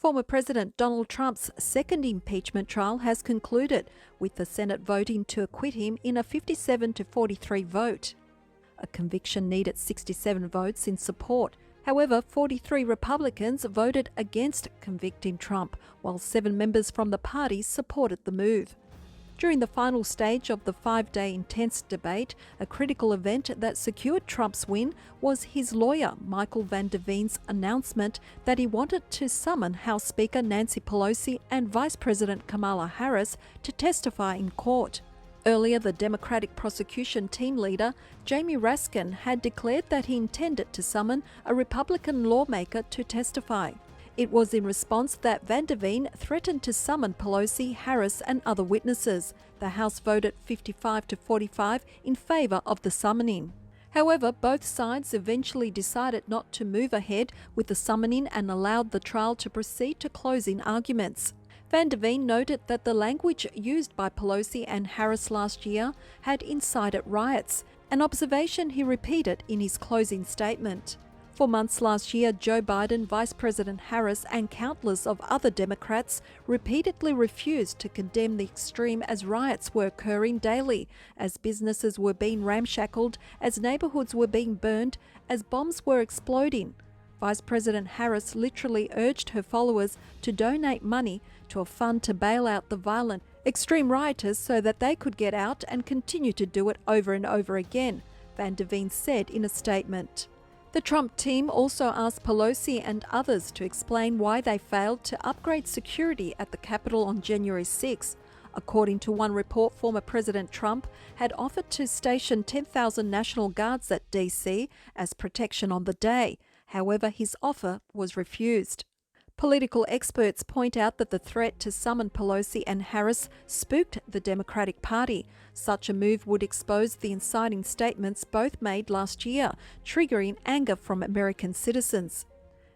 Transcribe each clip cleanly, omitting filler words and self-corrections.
Former President Donald Trump's second impeachment trial has concluded, with the Senate voting to acquit him in a 57-43 vote. A conviction needed 67 votes in support. However, 43 Republicans voted against convicting Trump, while 7 members from the party supported the move. During the final stage of the 5-day intense debate, a critical event that secured Trump's win was his lawyer, Michael Van der Veen's announcement that he wanted to summon House Speaker Nancy Pelosi and Vice President Kamala Harris to testify in court. Earlier, the Democratic prosecution team leader, Jamie Raskin, had declared that he intended to summon a Republican lawmaker to testify. It was in response that Van der Veen threatened to summon Pelosi, Harris and other witnesses. The House voted 55-45 in favour of the summoning. However, both sides eventually decided not to move ahead with the summoning and allowed the trial to proceed to closing arguments. Van der Veen noted that the language used by Pelosi and Harris last year had incited riots, an observation he repeated in his closing statement. For months last year, Joe Biden, Vice President Harris and countless of other Democrats repeatedly refused to condemn the extreme as riots were occurring daily, as businesses were being ramshackled, as neighborhoods were being burned, as bombs were exploding. Vice President Harris literally urged her followers to donate money to a fund to bail out the violent, extreme rioters so that they could get out and continue to do it over and over again, Van der Veen said in a statement. The Trump team also asked Pelosi and others to explain why they failed to upgrade security at the Capitol on January 6. According to one report, former President Trump had offered to station 10,000 National Guards at D.C. as protection on the day. However, his offer was refused. Political experts point out that the threat to summon Pelosi and Harris spooked the Democratic Party. Such a move would expose the inciting statements both made last year, triggering anger from American citizens.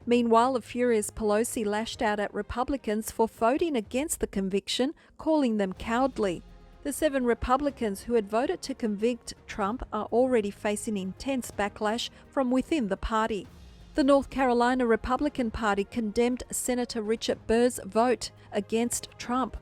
Meanwhile, a furious Pelosi lashed out at Republicans for voting against the conviction, calling them cowardly. The 7 Republicans who had voted to convict Trump are already facing intense backlash from within the party. The North Carolina Republican Party condemned Senator Richard Burr's vote against Trump.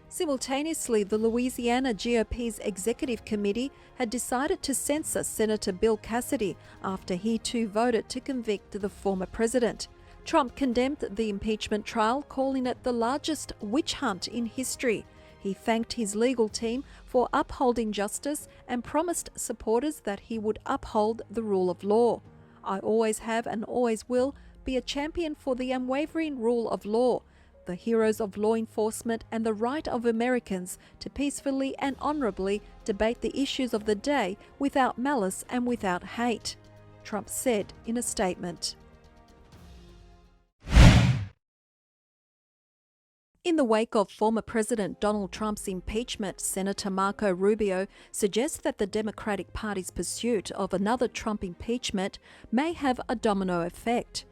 Simultaneously, the Louisiana GOP's executive committee had decided to censor Senator Bill Cassidy after he too voted to convict the former president. Trump condemned the impeachment trial, calling it the largest witch hunt in history. He thanked his legal team for upholding justice and promised supporters that he would uphold the rule of law. I always have and always will be a champion for the unwavering rule of law, the heroes of law enforcement and the right of Americans to peacefully and honourably debate the issues of the day without malice and without hate, Trump said in a statement. In the wake of former President Donald Trump's impeachment, Senator Marco Rubio suggests that the Democratic Party's pursuit of another Trump impeachment may have a domino effect.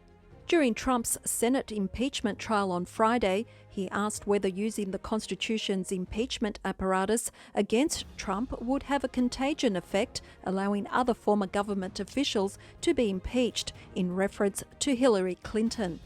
During Trump's Senate impeachment trial on Friday, he asked whether using the Constitution's impeachment apparatus against Trump would have a contagion effect, allowing other former government officials to be impeached, in reference to Hillary Clinton.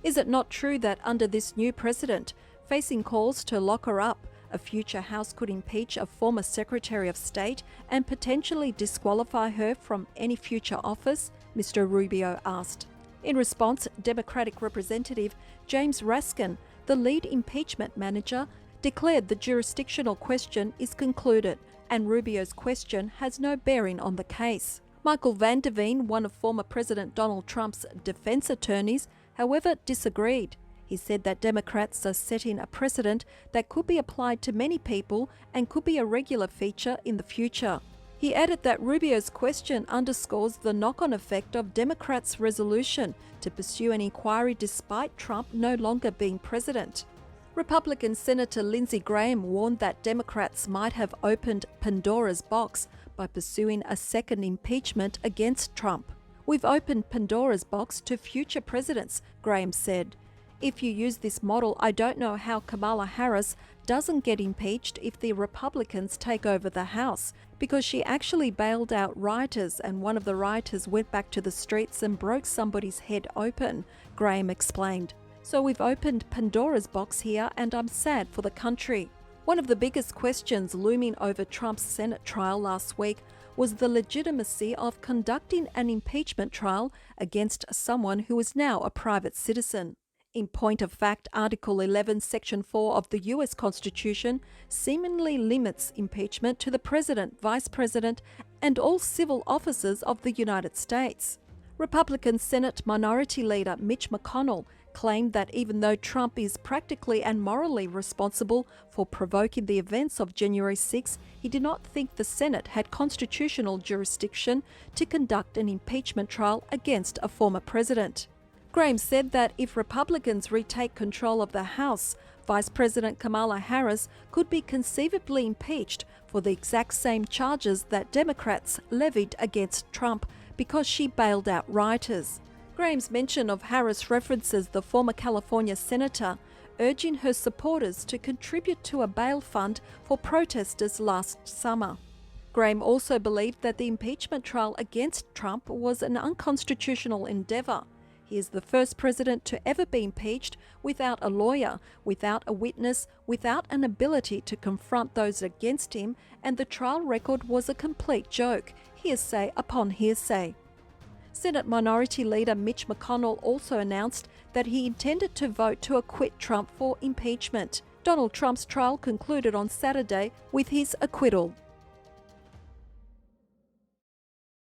Is it not true that under this new precedent, facing calls to lock her up, a future House could impeach a former Secretary of State and potentially disqualify her from any future office? Mr. Rubio asked. In response, Democratic Representative James Raskin, the lead impeachment manager, declared the jurisdictional question is concluded and Rubio's question has no bearing on the case. Michael Van der Veen, one of former President Donald Trump's defense attorneys, however, disagreed. He said that Democrats are setting a precedent that could be applied to many people and could be a regular feature in the future. He added that Rubio's question underscores the knock-on effect of Democrats' resolution to pursue an inquiry despite Trump no longer being president. Republican Senator Lindsey Graham warned that Democrats might have opened Pandora's box by pursuing a second impeachment against Trump. "We've opened Pandora's box to future presidents," Graham said. "If you use this model, I don't know how Kamala Harris doesn't get impeached if the Republicans take over the House, because she actually bailed out rioters and one of the rioters went back to the streets and broke somebody's head open," Graham explained. So we've opened Pandora's box here, and I'm sad for the country. One of the biggest questions looming over Trump's Senate trial last week was the legitimacy of conducting an impeachment trial against someone who is now a private citizen. In point of fact, Article 11, Section 4 of the US Constitution seemingly limits impeachment to the President, Vice President, and all civil officers of the United States. Republican Senate Minority Leader Mitch McConnell claimed that even though Trump is practically and morally responsible for provoking the events of January 6, he did not think the Senate had constitutional jurisdiction to conduct an impeachment trial against a former president. Graham said that if Republicans retake control of the House, Vice President Kamala Harris could be conceivably impeached for the exact same charges that Democrats levied against Trump because she bailed out rioters. Graham's mention of Harris references the former California senator urging her supporters to contribute to a bail fund for protesters last summer. Graham also believed that the impeachment trial against Trump was an unconstitutional endeavour. He is the first president to ever be impeached without a lawyer, without a witness, without an ability to confront those against him, and the trial record was a complete joke, hearsay upon hearsay. Senate Minority Leader Mitch McConnell also announced that he intended to vote to acquit Trump for impeachment. Donald Trump's trial concluded on Saturday with his acquittal.